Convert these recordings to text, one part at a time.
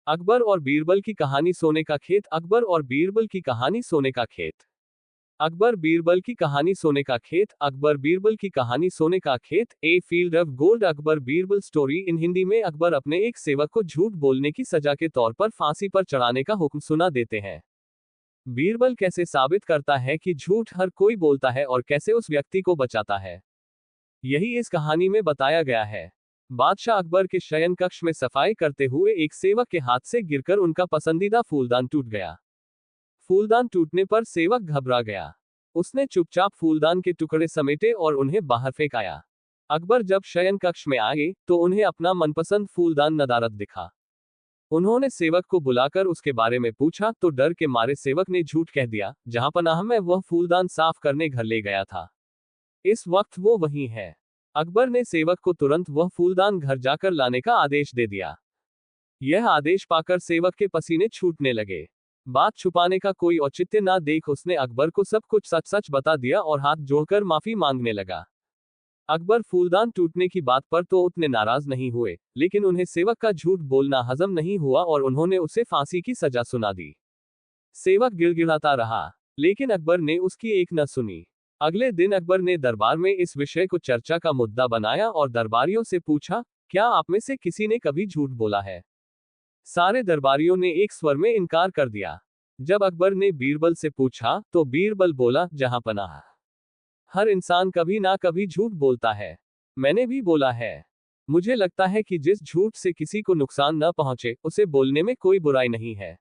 अकबर और बीरबल की कहानी सोने का खेत। अकबर और बीरबल की कहानी सोने का खेत। अकबर बीरबल की कहानी सोने का खेत। अकबर बीरबल की कहानी सोने का खेत, a field of gold. Akbar Birbal story in Hindi में। अकबर अपने एक सेवक को झूठ बोलने की सजा के तौर पर फांसी पर चढ़ाने का हुक्म सुना देते हैं। बीरबल कैसे साबित करता है कि झूठ हर कोई बोलता है और कैसे उस व्यक्ति को बचाता है, यही इस कहानी में बताया गया है। बादशाह अकबर के शयन कक्ष में सफाई करते हुए एक सेवक के हाथ से गिरकर उनका पसंदीदा फूलदान टूट गया। फूलदान टूटने पर सेवक घबरा गया। उसने चुपचाप फूलदान के टुकड़े समेटे और उन्हें बाहर फेंक आया। अकबर जब शयन कक्ष में आए तो उन्हें अपना मनपसंद फूलदान नदारद दिखा। उन्होंने सेवक को बुलाकर उसके बारे में पूछा तो डर के मारे सेवक ने झूठ कह दिया, जहां पनाह में वह फूलदान साफ करने घर ले गया था। इस वक्त वो वहीं है। अकबर ने सेवक को तुरंत वह फूलदान घर जाकर लाने का आदेश दे दिया। यह आदेश पाकर सेवक के पसीने छूटने लगे। बात छुपाने का कोई औचित्य ना देख उसने अकबर को सब कुछ सच सच बता दिया और हाथ जोड़कर माफी मांगने लगा। अकबर फूलदान टूटने की बात पर तो उतने नाराज नहीं हुए, लेकिन उन्हें सेवक का झूठ बोलना हजम नहीं हुआ और उन्होंने उसे फांसी की सजा सुना दी। सेवक गिड़गिड़ाता रहा, लेकिन अकबर ने उसकी एक न सुनी। अगले दिन अकबर ने दरबार में इस विषय को चर्चा का मुद्दा बनाया और दरबारियों से पूछा, क्या आप में से किसी ने कभी झूठ बोला है? सारे दरबारियों ने एक स्वर में इनकार कर दिया। जब अकबर ने बीरबल से पूछा तो बीरबल बोला, जहां पनाह, हर इंसान कभी ना कभी झूठ बोलता है। मैंने भी बोला है। मुझे लगता है कि जिस झूठ से किसी को नुकसान न पहुंचे उसे बोलने में कोई बुराई नहीं है।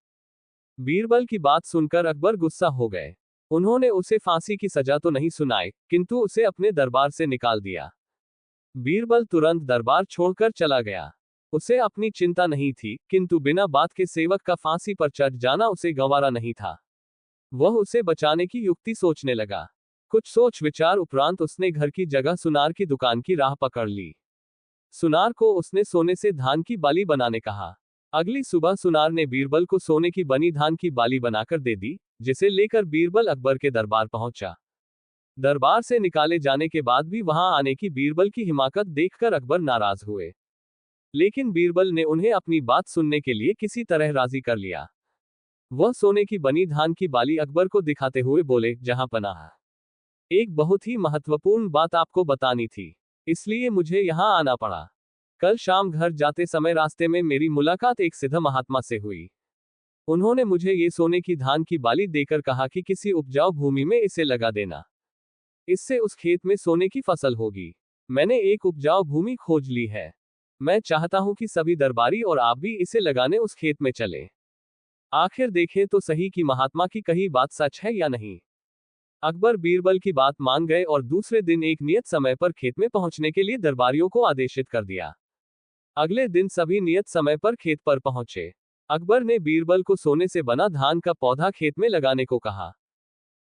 बीरबल की बात सुनकर अकबर गुस्सा हो गए। उन्होंने उसे फांसी की सजा तो नहीं सुनाई, किंतु उसे अपने दरबार से निकाल दिया। बीरबल तुरंत दरबार छोड़कर चला गया। उसे अपनी चिंता नहीं थी, किंतु बिना बात के सेवक का फांसी पर चढ़ जाना उसे गंवारा नहीं था। वह उसे बचाने की युक्ति सोचने लगा। कुछ सोच विचार उपरांत उसने घर की जगह सुनार की दुकान की राह पकड़ ली। सुनार को उसने सोने से धान की बाली बनाने कहा। अगली सुबह सुनार ने बीरबल को सोने की बनी धान की बाली बनाकर दे दी, जिसे लेकर बीरबल अकबर के दरबार पहुंचा। दरबार से निकाले जाने के बाद भी वहां आने की बीरबल की हिमाकत देखकर अकबर नाराज हुए, लेकिन बीरबल ने उन्हें अपनी बात सुनने के लिए किसी तरह राजी कर लिया। वह सोने की बनी धान की बाली अकबर को दिखाते हुए बोले, जहां पनाह, एक बहुत ही महत्वपूर्ण बात आपको बतानी थी, इसलिए मुझे यहां आना पड़ा। कल शाम घर जाते समय रास्ते में मेरी मुलाकात एक सिद्ध महात्मा से हुई। उन्होंने मुझे ये सोने की धान की बाली देकर कहा कि किसी उपजाऊ भूमि में इसे लगा देना, इससे उस खेत में सोने की फसल होगी। मैंने एक उपजाऊ भूमि खोज ली है। मैं चाहता हूं कि सभी दरबारी और आप भी इसे लगाने उस खेत में चलें। आखिर देखें तो सही कि महात्मा की कही बात सच है या नहीं। अकबर बीरबल की बात मान गए और दूसरे दिन एक नियत समय पर खेत में पहुंचने के लिए दरबारियों को आदेशित कर दिया। अगले दिन सभी नियत समय पर खेत पर पहुंचे। अकबर ने बीरबल को सोने से बना धान का पौधा खेत में लगाने को कहा,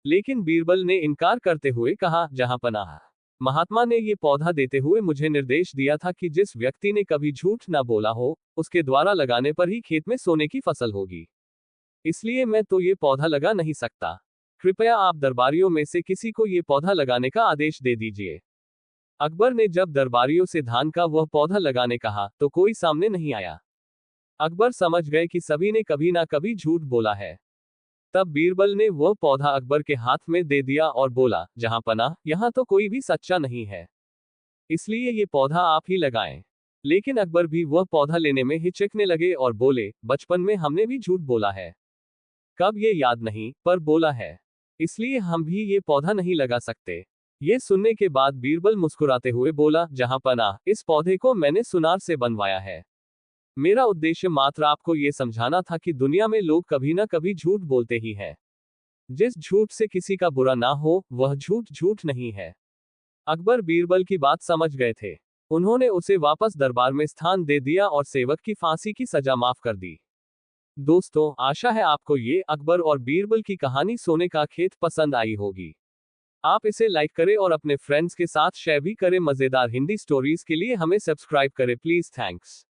लेकिन बीरबल ने इनकार करते हुए कहा, जहां पनाह, महात्मा ने ये पौधा देते हुए मुझे निर्देश दिया था कि जिस व्यक्ति ने कभी झूठ ना बोला हो, उसके द्वारा लगाने पर ही खेत में सोने की फसल होगी। इसलिए मैं तो ये पौधा लगा नहीं सकता। कृपया आप दरबारियों में से किसी को ये पौधा लगाने का आदेश दे दीजिए। अकबर ने जब दरबारियों से धान का वह पौधा लगाने कहा तो कोई सामने नहीं आया। अकबर समझ गए कि सभी ने कभी ना कभी झूठ बोला है। तब बीरबल ने वह पौधा अकबर के हाथ में दे दिया और बोला, जहां पनाह, यहां तो कोई भी सच्चा नहीं है, इसलिए ये पौधा आप ही लगाएं। लेकिन अकबर भी वह पौधा लेने में हिचकने लगे और बोले, बचपन में हमने भी झूठ बोला है। कब ये याद नहीं, पर बोला है, इसलिए हम भी ये पौधा नहीं लगा सकते। ये सुनने के बाद बीरबल मुस्कुराते हुए बोला, जहां पनाह, इस पौधे को मैंने सुनार से बनवाया है। मेरा उद्देश्य मात्र आपको ये समझाना था कि दुनिया में लोग कभी ना कभी झूठ बोलते ही हैं। जिस झूठ से किसी का बुरा ना हो, वह झूठ झूठ नहीं है। अकबर बीरबल की बात समझ गए थे। उन्होंने उसे वापस दरबार में स्थान दे दिया और सेवक की फांसी की सजा माफ कर दी। दोस्तों, आशा है आपको ये अकबर और बीरबल की कहानी सोने का खेत पसंद आई होगी। आप इसे लाइक करें और अपने फ्रेंड्स के साथ शेयर भी करें। मजेदार हिंदी स्टोरीज के लिए हमें सब्सक्राइब करें प्लीज। थैंक्स।